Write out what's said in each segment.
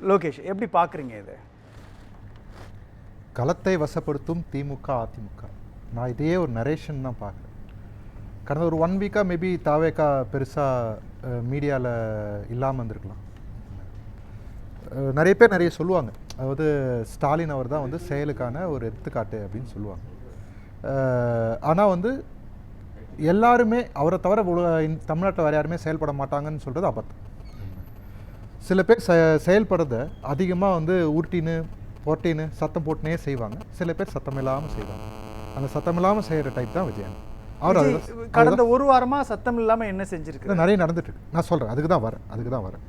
லோகேஷ் எப்படி பார்க்குறீங்க இதை? களத்தை வசப்படுத்தும் திமுக அதிமுக, நான் இதையே ஒரு நரேஷன் தான் பார்க்குறேன். கடந்த ஒரு 1 வீக்காக மேபி தாவேக்கா பெருசாக மீடியாவில் இல்லாமல் இருந்திருக்கலாம். நிறைய பேர் நிறைய சொல்லுவாங்க, அதாவது ஸ்டாலின் அவர் தான் வந்து செயலுக்கான ஒரு எடுத்துக்காட்டு அப்படின்னு சொல்லுவாங்க. ஆனால் வந்து எல்லாருமே அவரை தவிர தமிழ்நாட்டில் வேறு யாருமே செயல்பட மாட்டாங்கன்னு சொல்கிறது அபத்தம். சில பேர் செயல்படுறத அதிகமாக வந்து உருட்டின்னு போட்டின்னு சத்தம் போட்டுனே செய்வாங்க, சில பேர் சத்தம் இல்லாமல் செய்வாங்க. அந்த சத்தம் இல்லாமல் செய்கிற டைப் தான் விஜயன். அவர் கடந்த ஒரு வாரமாக சத்தம் இல்லாமல் என்ன செஞ்சுருக்கு? நிறைய நடந்துட்டு இருக்கு. நான் சொல்கிறேன், அதுக்கு தான் வரேன்.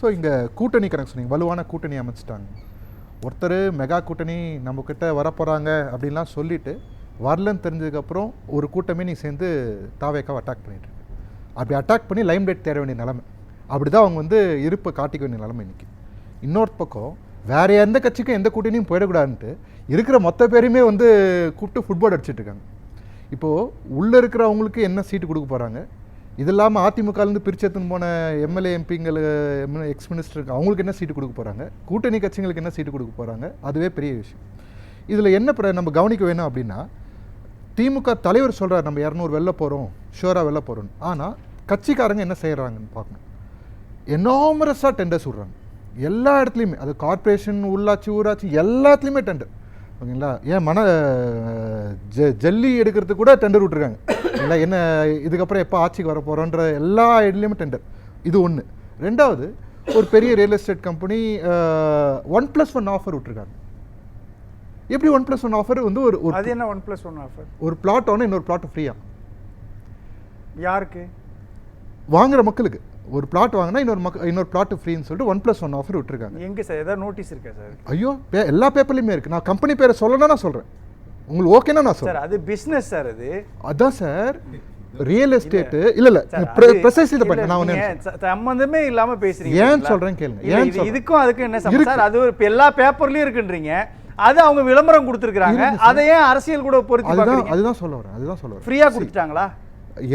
ஸோ இங்கே கூட்டணி கணக்கு சொன்னீங்க, வலுவான கூட்டணி அமைச்சிட்டாங்க. ஒருத்தர் மெகா கூட்டணி நம்மக்கிட்ட வரப்போகிறாங்க அப்படின்லாம் சொல்லிவிட்டு வரலன்னு தெரிஞ்சதுக்கப்புறம் ஒரு கூட்டமே நீ சேர்ந்து தாவேக்காவை அட்டாக் பண்ணிட்டு இருக்கு. அப்படி அட்டாக் பண்ணி லைம் லைட் தேட வேண்டிய நிலைமை, அப்படி தான் அவங்க வந்து இருப்பை காட்டிக்க வேண்டிய நிலைமை இன்றைக்கி. இன்னொரு பக்கம் வேறு எந்த கட்சிக்கும் எந்த கூட்டணியும் போயிடக்கூடாதுன்ட்டு இருக்கிற மொத்த பேரையுமே வந்து கூப்பிட்டு ஃபுட்பால் அடிச்சிட்ருக்காங்க. இப்போது உள்ளே இருக்கிறவங்களுக்கு என்ன சீட்டு கொடுக்க போகிறாங்க, இது இல்லாமல் அதிமுகலேருந்து பிரிச்சத்துன்னு போன எம்எல்ஏ எம்பிங்கள் எக்ஸ் மினிஸ்டருக்கு அவங்களுக்கு என்ன சீட்டு கொடுக்க போகிறாங்க, கூட்டணி கட்சிங்களுக்கு என்ன சீட்டு கொடுக்க போகிறாங்க, அதுவே பெரிய விஷயம். இதில் என்ன நம்ம கவனிக்க வேணும் அப்படின்னா, திமுக தலைவர் சொல்கிறார் நம்ம 200 வெளில போகிறோம், ஷூராக வெளில போகிறோம். ஆனால் கட்சிக்காரங்க என்ன செய்கிறாங்கன்னு பார்க்கணும். எனாமரஸாக டெண்டர்ஸ் விட்றாங்க எல்லா இடத்துலையுமே, அது கார்பரேஷன், உள்ளாட்சி, ஊராட்சி எல்லாத்துலேயுமே டெண்டர். ஓகேங்களா? ஏன் ஜல்லி எடுக்கிறதுக்கு கூட டெண்டர் விட்டுருக்காங்க. இல்லை என்ன இதுக்கப்புறம் எப்போ ஆட்சிக்கு வர போகிறோன்ற எல்லா இடத்துலையுமே டெண்டர். இது ஒன்று. ரெண்டாவது, ஒரு பெரிய ரியல் எஸ்டேட் கம்பெனி 1+1 ஆஃபர் விட்டுருக்காங்க. எப்படி 1+1 ஆஃபர் வந்து ஒரு அது என்ன 1+1 ஆஃபர்? ஒரு பிளாட் ஒன்று இன்னொரு பிளாட் ஃப்ரீயா யாருக்கு? வாங்குற மக்களுக்கு. ஒரு பிளாட் வாங்கினா இன்னொரு பிளாட் ஃப்ரீன்னு சொல்லிட்டு 1+1 ஆஃபர் விட்டுருக்காங்க. எங்கே சார் ஏதாவது நோட்டீஸ் இருக்கா சார்? ஐயோ, எல்லா பேப்பர்லையுமே இருக்குது. நான் கம்பெனி பேரை சொல்லணும்னா நான் சொல்கிறேன், உங்களுக்கு ஓகேனா நான் சொல்கிறேன். அது பிஸ்னஸ் சார். அதான் சார் ரியல் எஸ்டேட். இல்லை ப்ரெசைஸ்லி இதை பண்ணி நான் சம்பந்தமே இல்லாமல் பேசுறீங்க. ஏன் சொல்கிறேன் கேளுங்க. ஏன் இதுக்கும் அதுக்கும் என்ன சம்பந்தம் சார்? அது இப்போ எல்லா பேப்பர்லையும் இருக்குன்றீங்க, அது அவங்க விளம்பரம் கொடுத்துருக்காங்க, அதை ஏன் அரசியல் கூட பொறுத்து? அதுதான் சொல்ல வரேன். ஃப்ரீயாக கொடுத்துட்டாங்களா?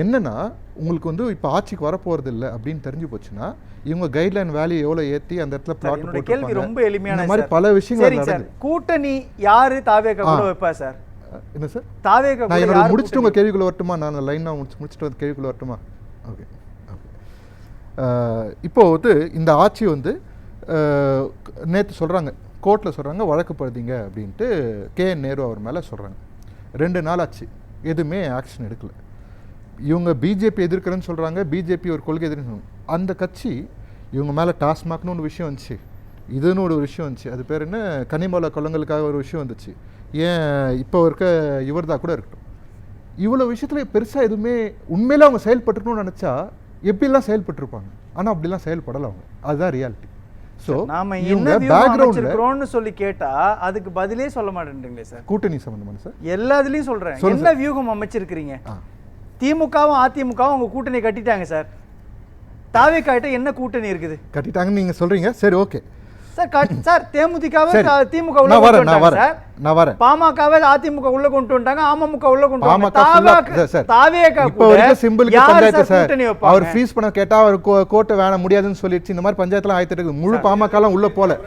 என்னன்னா, உங்களுக்கு வந்து இப்போ ஆட்சிக்கு வரப்போறது இல்லை அப்படின்னு தெரிஞ்சு போச்சுன்னா இவங்க கைட்லைன் வேல்யூ எவ்வளோ ஏற்றி அந்த இடத்துல பிளாட் போட்டு. கேள்வி ரொம்ப எளிமையான மாதிரி பல விஷயங்கள் நடக்குது. கூட்டணி யாரு தாவேக்கா கூட வைப்பா சார்? என்ன சார் தாவேக்கா நான் என்னோட முடிச்சுட்டு உங்கள் கேள்விக்குள்ள வரட்டுமா? நான் லைனாக முடிச்சுட்டு வந்து கேள்விக்குள்ள வரட்டுமா? ஓகே. இப்போ வந்து இந்த ஆட்சி வந்து நேற்று சொல்கிறாங்க, கோர்ட்டில் சொல்கிறாங்க வழக்குப்படுதிங்க அப்படின்ட்டு KN நேரு அவர் மேலே சொல்கிறாங்க. 2 நாள் ஆச்சு, எதுவுமே ஆக்ஷன் எடுக்கலை. இவங்க பிஜேபி எதிர்க்கிறேன்னு சொல்கிறாங்க, பிஜேபி ஒரு கொள்கை எதிர்க்கு. அந்த கட்சி இவங்க மேலே டாஸ்மாக்னு ஒரு விஷயம் வந்துச்சு, இதுன்னு ஒரு விஷயம் வந்துச்சு, அது பேர் என்ன, கனிமவள கொள்ளங்களுக்காக ஒரு விஷயம் வந்துச்சு, ஏன் இப்போ இருக்க இவர் தான் கூட இருக்கட்டும். இவ்வளோ விஷயத்தில் பெருசாக எதுவுமே உண்மையில அவங்க செயல்பட்டுருக்கணும்னு நினச்சா எப்படிலாம் செயல்பட்டுருப்பாங்க. ஆனால் அப்படிலாம் செயல்படலை அவங்க, அதுதான் ரியாலிட்டி. ஸோ நாம என்ன பேக்ரவுண்ட்னு சொல்லி கேட்டா அதுக்கு பதிலே சொல்ல மாட்டேன்றீங்களே சார். கூட்டணி சம்பந்தமான சார் எல்லாத்துலேயும் சொல்கிறேன். என்ன வியூகம் அமைச்சிருக்கிறீங்க? திமுகவும் அதிமுகவும் அவங்க கூட்டணி கட்டிட்டாங்க சார். தாவேக்காட்ட என்ன கூட்டணி இருக்குது? கட்டிட்டாங்கன்னு நீங்க சொல்றீங்க, சரி ஓகே சார். தேமுதிகவை திமுக உள்ள கொண்டு வந்தாங்க சார். நான் வரேன். பாமகவை அதிமுக உள்ள கொண்டு வந்தாங்க, அமமுக உள்ள கொண்டு வந்தாங்க. தாவேக்கா இப்போ வரைக்கும் சிம்பிளுக்கு பஞ்சாயத்து சார். அவர் ஃபீஸ் பண்ண கேட்டா அவர் கோட்டை வேண முடியாதுன்னு சொல்லிடுச்சு. இந்த மாதிரி பஞ்சாயத்துலாம் ஆயிட்டு இருக்கு. முழு பாமகலாம் உள்ள போல.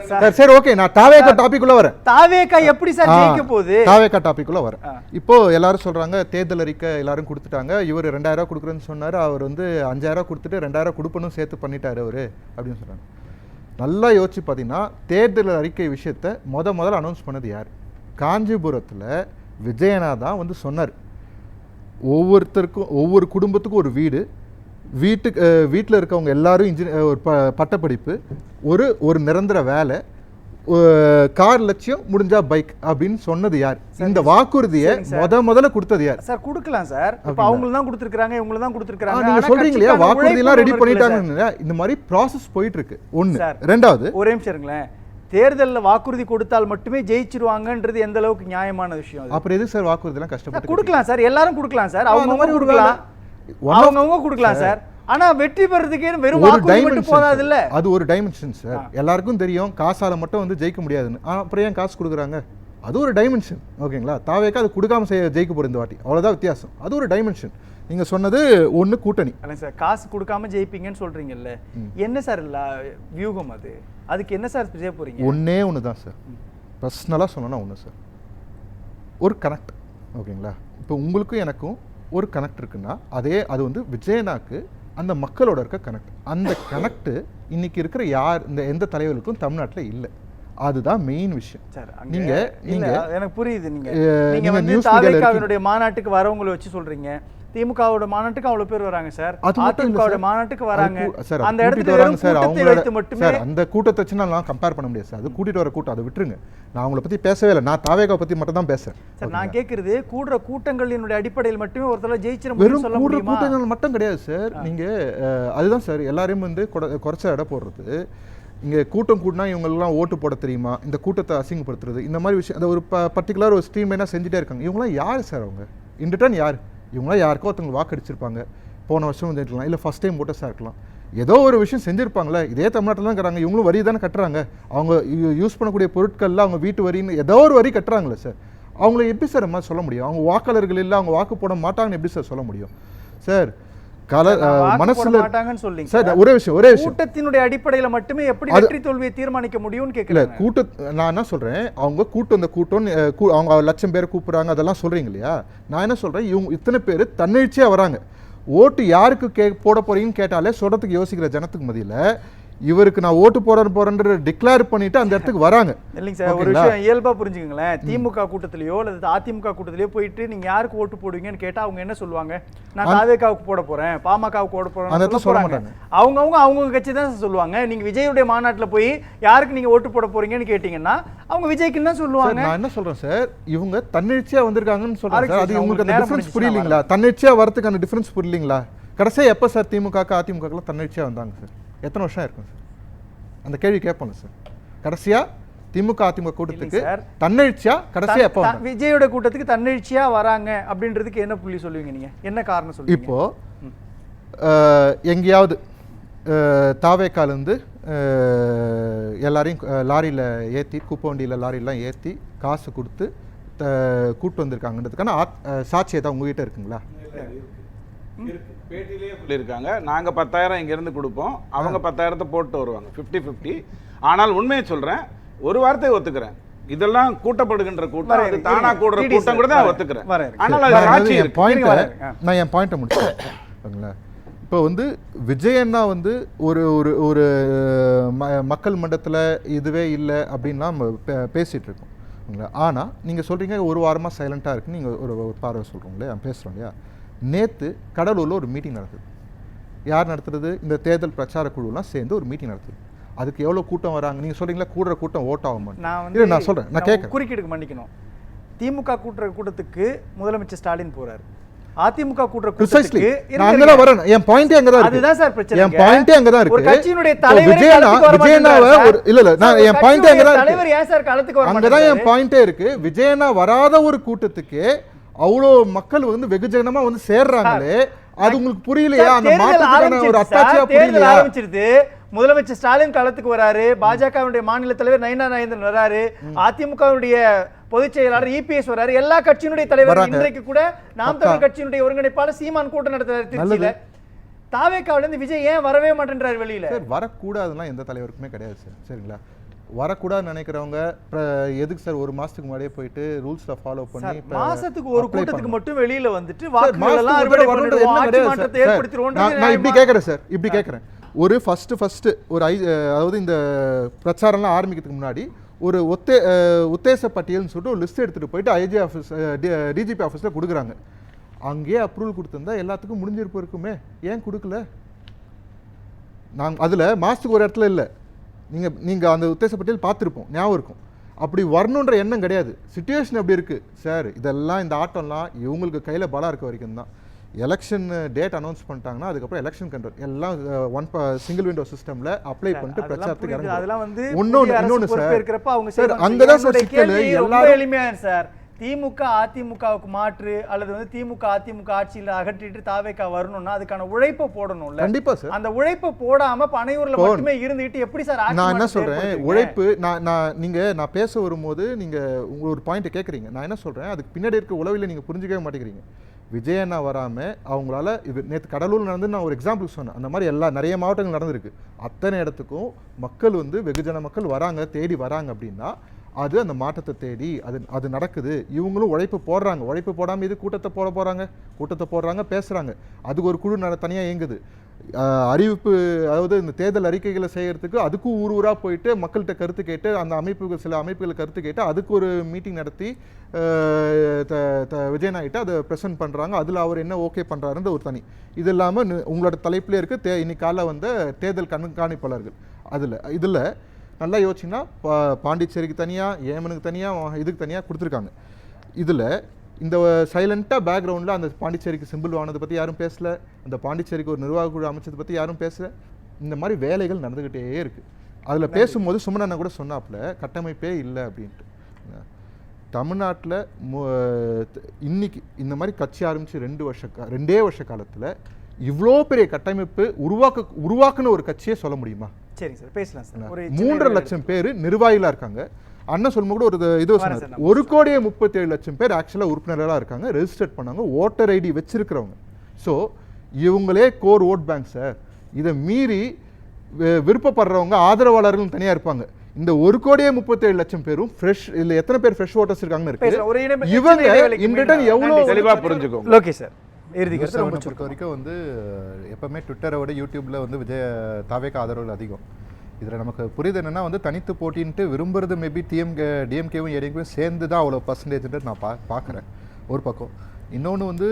சரி ஓகே, நான் தாவேக்கா டாபிக் உள்ள வரேன். தாவேக்கா எப்படி சார் ஜெயிக்க போகுது? தாவேக்கா டாபிக் உள்ள வரேன். இப்போ எல்லாரும் சொல்றாங்க தேர்தல் அறிக்கை எல்லாரும் கொடுத்துட்டாங்க, இவர் 2000 கொடுக்குறேன்னு சொன்னாரு, அவர் வந்து 5000 கொடுத்துட்டு 2000 கொடுப்பனும் சேர்த்து பண்ணிட்டாரு அவரு அப்படின்னு சொல்றாங்க. நல்லா யோசிச்சு பார்த்தீங்கன்னா தேர்தல் அறிக்கை விஷயத்தை முதல்ல அனௌன்ஸ் பண்ணது யார்? காஞ்சிபுரத்தில் விஜயனா தான் வந்து சொன்னார், ஒவ்வொருத்தருக்கும் ஒவ்வொரு குடும்பத்துக்கும் ஒரு வீடு, வீட்டில் இருக்கவங்க எல்லாரும் ஒரு பட்டப்படிப்பு, ஒரு நிரந்தர வேலை, கார் லட்சியம், முடிஞ்சா பைக் அப்படின்னு சொன்னது யார்? இந்த வாக்குறுதியை முதல்ல கொடுத்தது யார் சார்? கொடுக்கலாம் சார். இப்போ அவங்களுக்கு தான் கொடுத்துருக்காங்க, இவங்களுக்கு தான் கொடுத்துருக்காங்க. நீங்க சொல்றீங்க இல்லையா, வாக்குறுதி எல்லாம் ரெடி பண்ணிட்டாங்க. இந்த மாதிரி ப்ராசஸ் போயிட்டு இருக்கு. ஒன்று. ரெண்டாவது, ஒரே நிமிஷம் இருங்களேன். தேர்தலில் வாக்குறுதி கொடுத்தால் மட்டுமே ஜெயிச்சிருவாங்கன்றது எந்த அளவுக்கு நியாயமான விஷயம்? அப்புறம் எது சார் வாக்குறுதி எல்லாம் கஷ்டப்பட்டு கொடுக்கலாம் சார்? எல்லாரும் கொடுக்கலாம் சார், அவங்க கொடுக்கலாம், அவங்கவுங்க கொடுக்கலாம் சார். ஆனா வெற்றி பெறதுக்கே வெறும் வாக்குறுதி மட்டும் போதாது இல்ல, அது ஒரு டைமென்ஷன் சார். எல்லாருக்கும் தெரியும் காசால மட்டும் வந்து ஜெயிக்க முடியாதுன்னு. அப்புறம் ஏன் காசு கொடுக்குறாங்க? அது ஒரு டைமென்ஷன். ஓகேங்களா? தாவேக்கா அது கொடுக்காம ஜெயிக்க போகிற இந்த வாட்டி, அவ்வளோதான் வித்தியாசம். அது ஒரு டைமென்ஷன். நீங்கள் சொன்னது ஒன்று கூட்டணி. இல்லை சார், காசு கொடுக்காம ஜெயிப்பீங்கன்னு சொல்கிறீங்கல்ல, என்ன சார் வியூகம் அது? அதுக்கு என்ன சார் செய்ய போகிறீங்க? ஒன்று தான் சார், பர்சனலாக சொன்னோன்னா ஒன்று சார், ஒரு கனெக்ட். ஓகேங்களா? இப்போ உங்களுக்கும் எனக்கும் ஒரு கனெக்ட் இருக்குன்னா அது வந்து விஜயனாக்கு அந்த மக்களோட இருக்க கனெக்ட். அந்த கனெக்ட் இன்னைக்கு இருக்கிற எந்த தலைவர்களுக்கும் தமிழ்நாட்டில் இல்லை. அதுதான் மெயின் விஷயம். நீங்க எனக்கு புரியுது. நீங்க வந்து தாவேகாவினுடைய மாநாட்டுக்கு வரவங்களை வச்சு சொல்றீங்க, திமுகவோட மாநாட்டுக்கு அவ்வளவு பேர் வராங்க சார், அதிமுகவோட மாநாட்டுக்கு வராங்க சார். அந்த இடத்துல வராங்க சார், அவங்க மட்டுமே சார் அந்த கூட்டத்தை வச்சு நான் கம்பேர் பண்ண முடியாது சார். அது கூட்டிட்டு வர கூட்டம், அதை விட்டுருங்க. நான் அவங்கள பத்தி பேசவே இல்லை, நான் தாவேகா பத்தி மட்டும் தான் பேசுறேன் சார். நான் கேட்கறது கூடுற கூட்டங்களினுடைய அடிப்படையில் மட்டுமே ஒருத்தர் ஜெயிச்சிட முடியும் சொல்ல முடியுமா? கூட்டங்கள் மட்டும் கிடையாது சார். நீங்க அதுதான் சார் எல்லாரையும் வந்து குறைச்ச எடை போடுறது. இங்கே கூட்டம் கூட்டினா இவங்கெல்லாம் ஓட்டு போட தெரியுமா, இந்த கூட்டத்தை அசிங்கப்படுத்துறது, இந்த மாதிரி விஷயம் அந்த ஒரு பர்டிகுலர் ஒரு ஸ்ட்ரீம் என்ன செஞ்சுட்டே இருக்காங்க. இவங்களாம் யார் சார்? அவங்க இன் ரிட்டர்ன் யார்? இவங்களாம் யாருக்கோ ஒருத்தவங்க வாக்கு அடிச்சிருப்பாங்க, போன வருஷம் வந்துருக்கலாம், இல்லை ஃபஸ்ட் டைம் ஓட்டர்ஸாக இருக்கலாம், ஏதோ ஒரு விஷயம் செஞ்சுருப்பாங்களே. இதே தமிழ்நாட்டில் தான் இருக்கிறாங்க, இவங்களும் வரி தானே கட்டுறாங்க. அவங்க யூஸ் பண்ணக்கூடிய பொருட்கள்லாம் அவங்க வீட்டு வரின்னு ஏதோ ஒரு வரி கட்டுறாங்களே சார். அவங்கள எப்படி சார் நம்ம சொல்ல முடியும்? அவங்க வாக்காளர்கள் இல்லை, அவங்க வாக்கு போட மாட்டாங்கன்னு எப்படி சார் சொல்ல முடியும் சார்? மனசுல சார் ஒரே விஷயம் கூட்டத்தினுடைய அடிப்படையில மட்டுமே எப்படி வெற்றி தோல்வியை தீர்மானிக்க முடியும்னு கேட்கல. நான் என்ன சொல்றேன், அவங்க கூட்டம் இந்த கூட்டம் அவங்க 1,00,000 பேர் கூப்பிடுறாங்க அதெல்லாம் சொல்றீங்க இல்லையா? நான் என்ன சொல்றேன், இவங்க இத்தனை பேர் தன்னிச்சையா வராங்க. ஓட்டு யாருக்கு போட போறீங்கன்னு கேட்டாலே சொல்றதுக்கு யோசிக்கிற ஜனத்துக்கு மத்தியில இவருக்கு நான் ஓட்டு போறேன்ற டிக்ளேர் பண்ணிட்டு அந்த இடத்துக்கு வராங்க. இல்லைங்க சார், ஒரு விஷயம் இயல்பா புரிஞ்சுக்கங்களேன். திமுக கூட்டத்திலயோ அல்லது அதிமுக கூட்டத்திலயோ போயிட்டு நீங்க யாருக்கு ஓட்டு போடுவீங்கன்னு கேட்டா அவங்க என்ன சொல்லுவாங்க? நான் தாவேகாவுக்கு போட போறேன், பாமகவுக்கு போட போறேன் சொல்ல மாட்டாங்க. அவங்க கட்சி தான் சொல்லுவாங்க. நீங்க விஜயுடைய மாநாட்டுல போய் யாருக்கு நீங்க ஓட்டு போட போறீங்கன்னு கேட்டீங்கன்னா அவங்க விஜய்க்கு தான் சொல்லுவாங்க. நான் என்ன சொல்றேன் சார், இவங்க தன்னிச்சையா வந்திருக்காங்கன்னு சொல்றாங்க. அது உங்களுக்கு அந்த டிஃபரன்ஸ் புரியலீங்களா? தன்னிச்சையா வரதுக்கான டிஃபரன்ஸ் புரியலீங்களா? கடைசியா எப்ப சார் திமுக அதிமுக தன்னிச்சையா வந்தாங்க சார்? எத்தனை வருஷம் இருக்கும் சார்? அந்த கேள்வி கேட்போம் சார். கடைசியா திமுக அதிமுக கூட்டத்துக்கு தன்னெழுச்சியா கடைசியா எப்போ விஜயோட கூட்டத்துக்கு தன்னெழுச்சியா வராங்க அப்படின்றதுக்கு என்ன புள்ளி சொல்லுவீங்க நீங்க? என்ன காரணம் சொல்லுவீங்க? இப்போ எங்கேயாவது தாவேக்காலேருந்து எல்லாரையும் லாரியில் ஏற்றி, குப்பவண்டியில் லாரிலாம் ஏற்றி காசு கொடுத்து கூப்பிட்டு வந்திருக்காங்கன்றதுக்கான சாட்சி ஏதாவது உங்ககிட்ட இருக்குங்களா? பேட்டிலேயே சொல்லியிருக்காங்க, நாங்கள் 10,000 இங்கேருந்து கொடுப்போம், அவங்க 10,000 போட்டு வருவாங்க, 50-50. ஆனால் உண்மையை சொல்கிறேன், ஒரு வார்த்தையை ஒத்துக்கிறேன், இதெல்லாம் கூட்டப்படுகின்ற கூட்டம், அது தானா கூடுற கூட்டம் கூட தான் ஒத்துக்கிறேன். ஆனால் அது சாட்சி நான் என் பாயிண்ட்டை முடிச்சுங்களேன். இப்போ வந்து விஜயண்ணா வந்து ஒரு ஒரு ஒரு மக்கள் மன்றத்தில் இதுவே இல்லை அப்படின்லாம் பேசிகிட்டு இருக்கோம். ஆனால் நீங்கள் சொல்கிறீங்க ஒரு வாரமாக சைலண்ட்டாக இருக்குன்னு நீங்கள் ஒரு பார்வை சொல்கிறோம் இல்லையா, பேசுகிறோம் இல்லையா? நேற்று கடலூரில் ஒரு மீட்டிங் நடக்குது. யார் நடத்துறது? இந்த தேர்தல் பிரச்சார குழுலாம் சேர்ந்து ஒரு மீட்டிங் நடத்துது. அதுக்கு எவ்வளோ கூட்டம் வராங்க? நீங்கள் சொல்கிறீங்களா கூடுற கூட்டம் ஓட் ஆகும்? நான் சொல்கிறேன், நான் கேட்குறேன். குறுக்கீடுக்கு மன்னிக்கணும். திமுக கூட்டத்துக்கு முதலமைச்சர் ஸ்டாலின் போறாரு, அதிமுக கூட்டத்துக்கு நான் அங்கதான் வரேன். என் பாயிண்டே அங்கதான் இருக்கு. அதுதான் சார் பிரச்சனை. என் பாயிண்டே அங்கதான் இருக்கு. ஒரு கட்சியினுடைய தலைவர் விஜயனாவை இல்ல நான் என் பாயிண்டே அங்கதான் இருக்கு. தலைவர் ஏன் சார் களத்துக்கு வர அங்கதான் என் பாயிண்டே இருக்கு. விஜயனா வராத ஒரு கூட்டத்துக்கு அவ்வளோ மக்கள் வந்து வெகுஜனமா வந்து சேர்றாங்களே, அது உங்களுக்கு புரியலையா? அந்த மாற்றத்துக்கான ஒரு அட்டாச்சியா புரியலையா? ஆரம்பிச்சிருது. முதலமைச்சர் ஸ்டாலின் களத்துக்கு வராரு, பாஜகவுடைய மாநில தலைவர் நயினா நாகேந்திரன் வராரு, அதிமுகவுடைய பொதுச் செயலாளர் இபிஎஸ் வராரு, எல்லா கட்சியினுடைய தலைவர். இன்றைக்கு கூட நாம் தமிழ் கட்சியினுடைய ஒருங்கிணைப்பாளர் சீமான் கூட்டம் நடத்துறாரு திருச்சியில. தாவேகாவுல இருந்து விஜய் ஏன் வரவே மாட்டேன்றாரு வெளியில? சார் வரக்கூடாதுன்னா எந்த தலைவருக்குமே கிடையாது சார், சரிங்களா? வரக்கூடாதுன்னு நினைக்கிறவங்க எதுக்கு சார் ஒரு மாசத்துக்கு முன்னாடியே போயிட்டு ரூல்ஸை ஃபாலோ பண்ணி மாசத்துக்கு ஒரு கூட்டத்துக்கு மட்டும் வெளியில வந்துட்டு வாக்குகளெல்லாம் அறுவடை பண்ணிடுவோம், ஆட்சி மாற்றத்தை ஏற்படுத்திடுவோம். நான் இப்படி கேட்கறேன் சார், இப்படி கேட்கறேன். ஒரு ஃபர்ஸ்ட் ஒரு அதாவது இந்த பிரச்சாரம்லாம் ஆரம்பிக்கிறதுக்கு முன்னாடி ஒரு உத்தேச பட்டியல்னு சொல்லிட்டு ஒரு லிஸ்ட் எடுத்துட்டு போயிட்டு ஐஜி ஆஃபீஸ் டிஜிபி ஆஃபீஸில் கொடுக்குறாங்க. அங்கேயே அப்ரூவல் கொடுத்துருந்தா எல்லாத்துக்கும் முடிஞ்சிருப்பு இருக்குமே, ஏன் கொடுக்கல? நாங்கள் அதில் மாதத்துக்கு ஒரு இடத்துல இல்லை, நீங்கள் அந்த உத்தேச பட்டியல் பார்த்துருப்போம், ஞாபகம் இருக்கும். அப்படி வரணுன்ற எண்ணம் கிடையாது. சிச்சுவேஷன் அப்படி இருக்குது சார். இதெல்லாம் இந்த ஆட்டம்லாம் இவங்களுக்கு கையில் பலம் இருக்க வரைக்கும் தான். எலெக்ஷன் டேட் அனௌன்ஸ் பண்ணிட்டாங்கன்னா அதுக்கப்புறம் எலெக்ஷன் கண்ட்ரோல் எல்லாம் சிங்கிள் விண்டோ சிஸ்டம்ல அப்ளை பண்ணிட்டு பிரச்சாரத்துக்கு இறங்குறாங்க. இன்னொன்று சார், அங்கதான் சார் சிக்கல். எல்லாரும் எளிமையா சார், திமுக அதிமுகவுக்கு மாற்று அல்லது வந்து திமுக அதிமுக ஆட்சியில் அகற்றிட்டு தாவேக்கா வரணும்னா அதுக்கான உழைப்பை போடணும்ல. கண்டிப்பா சார். அந்த உழைப்பை போடாம பனையூர்ல மட்டுமே இருந்துட்டு எப்படி சார் நான் என்ன சொல்றேன், உழைப்பு நான் பேச வரும்போது நீங்க ஒரு பாயிண்ட் கேட்குறீங்க. நான் என்ன சொல்றேன், அதுக்கு பின்னாடி இருக்க உளவில நீங்க புரிஞ்சுக்கவே மாட்டேங்கிறீங்க. விஜயண்ணா வராமல் அவங்களால இது நேற்று கடலூர் நடந்து நான் ஒரு எக்ஸாம்பிள் சொன்னேன். அந்த மாதிரி நிறைய மாவட்டங்கள் நடந்திருக்கு. அத்தனை இடத்துக்கும் மக்கள் வந்து வெகுஜன மக்கள் வராங்க, தேடி வராங்க அப்படின்னா அது அந்த மாற்றத்தை தேடி அது நடக்குது. இவங்களும் உழைப்பு போடுறாங்க. உழைப்பு போடாமல் இது கூட்டத்தை போடுறாங்க, பேசுகிறாங்க. அதுக்கு ஒரு குழு தனியாக இயங்குது. அறிவிப்பு, அதாவது இந்த தேர்தல் அறிக்கைகளை செய்கிறதுக்கு அதுக்கும் ஊராக போயிட்டு மக்கள்கிட்ட கருத்து கேட்டு அந்த சில அமைப்புகளை கருத்து கேட்டு அதுக்கு ஒரு மீட்டிங் நடத்தி விஜயநாயிட்ட அதை ப்ரெசென்ட் பண்ணுறாங்க. அதில் அவர் என்ன ஓகே பண்ணுறாருன்ற ஒரு தனி. இது இல்லாமல் உங்களோட தலைப்பிலே இருக்குது இன்னைக்கு காலைல வந்த தேர்தல் கண்காணிப்பாளர்கள். இதில் நல்லா யோசிச்சிங்கன்னா பாண்டிச்சேரிக்கு தனியாக, ஏமனுக்கு தனியாக, இதுக்கு தனியாக கொடுத்துருக்காங்க. இதில் இந்த சைலண்ட்டாக பேக்ரவுண்டில் அந்த பாண்டிச்சேரிக்கு சிம்பிள் வாங்கினதை பற்றி யாரும் பேசலை, அந்த பாண்டிச்சேரிக்கு ஒரு நிர்வாக குழு அமைச்சதை பற்றி யாரும் பேசலை. இந்த மாதிரி வேலைகள் நடந்துக்கிட்டே இருக்குது. அதில் பேசும்போது சுமனா கூட சொன்னாப்புல கட்டமைப்பே இல்லை அப்படின்ட்டு. தமிழ்நாட்டில் இன்னைக்கு இந்த மாதிரி கட்சி ஆரம்பித்து 2 வருஷ காலத்தில் இவ்வளோ பெரிய கட்டமைப்பு உருவாக்குன ஒரு கட்சியே சொல்ல முடியுமா? சரி சார், பேசலாம் சார். 3.5 லட்சம் பேர் நிர்வாகிகளாக இருக்காங்க. அண்ணன் சொல்லும்போது கூட ஒரு இது சொன்னார், 1,37,00,000 பேர் ஆக்சுவலாக உறுப்பினர்களாக இருக்காங்க, ரெஜிஸ்டர் பண்ணாங்க, ஓட்டர் ஐடி வச்சிருக்கிறவங்க. ஸோ இவங்களே கோர் ஓட் பேங்க் சார். இதை மீறி விருப்பப்படுறவங்க ஆதரவாளர்கள் தனியாக இருப்பாங்க. இந்த 1,37,00,000 பேரும் ஃப்ரெஷ், இல்லை எத்தனை பேர் ஃப்ரெஷ் ஓட்டர்ஸ் இருக்காங்கன்னு இருக்கு. இவங்க இன் ரிட்டர்ன் எவ்வளோ தெளிவாக புரிஞ்சுக்கோங்க. Okay sir. பொறுத்த வரைக்கும் வந்து எப்பவுமே ட்விட்டரை விட யூடியூப்ல வந்து தாவேக்கா ஆதரவுகள் அதிகம். இதில் நமக்கு புரியுது என்னன்னா வந்து தனித்து போட்டின்ட்டு விரும்புறது மேபி டிஎம்கேவும் ஏடிஎம்கேவும் சேர்ந்து தான் அவ்வளோ பர்சன்டேஜ்ன்றது நான் பார்க்குறேன் ஒரு பக்கம். இன்னொன்று வந்து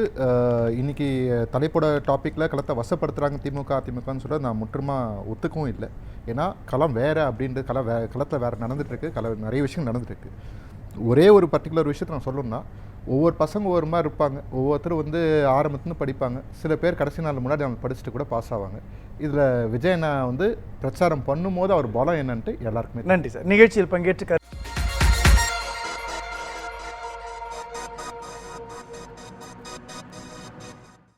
இன்னைக்கு தலைப்போட டாப்பிக்கில் களத்தை வசப்படுத்துகிறாங்க அதிமுகன்னு சொல்ல நான் முற்றுமாக ஒத்துக்கவும் இல்லை. ஏன்னா களம் வேறு அப்படின்ட்டு களத்தில் வேறு நடந்துகிட்ருக்கு, நிறைய விஷயம் நடந்துகிட்ருக்கு. ஒரே ஒரு பர்டிகுலர் விஷயத்தை நான் சொல்லணும்னா, ஒவ்வொரு பசங்க ஒவ்வொரு மாதிரி இருப்பாங்க. ஒவ்வொருத்தரும் வந்து ஆரம்பத்துன்னு படிப்பாங்க, சில பேர் கடைசி நாள் முன்னாடி அவங்க படிச்சுட்டு கூட பாஸ் ஆவாங்க. இதில் விஜயண்ணா வந்து பிரச்சாரம் பண்ணும்போது அவர் பலம் என்னன்ட்டு எல்லாருக்குமே. நன்றி சார் நிகழ்ச்சியில் பங்கேற்று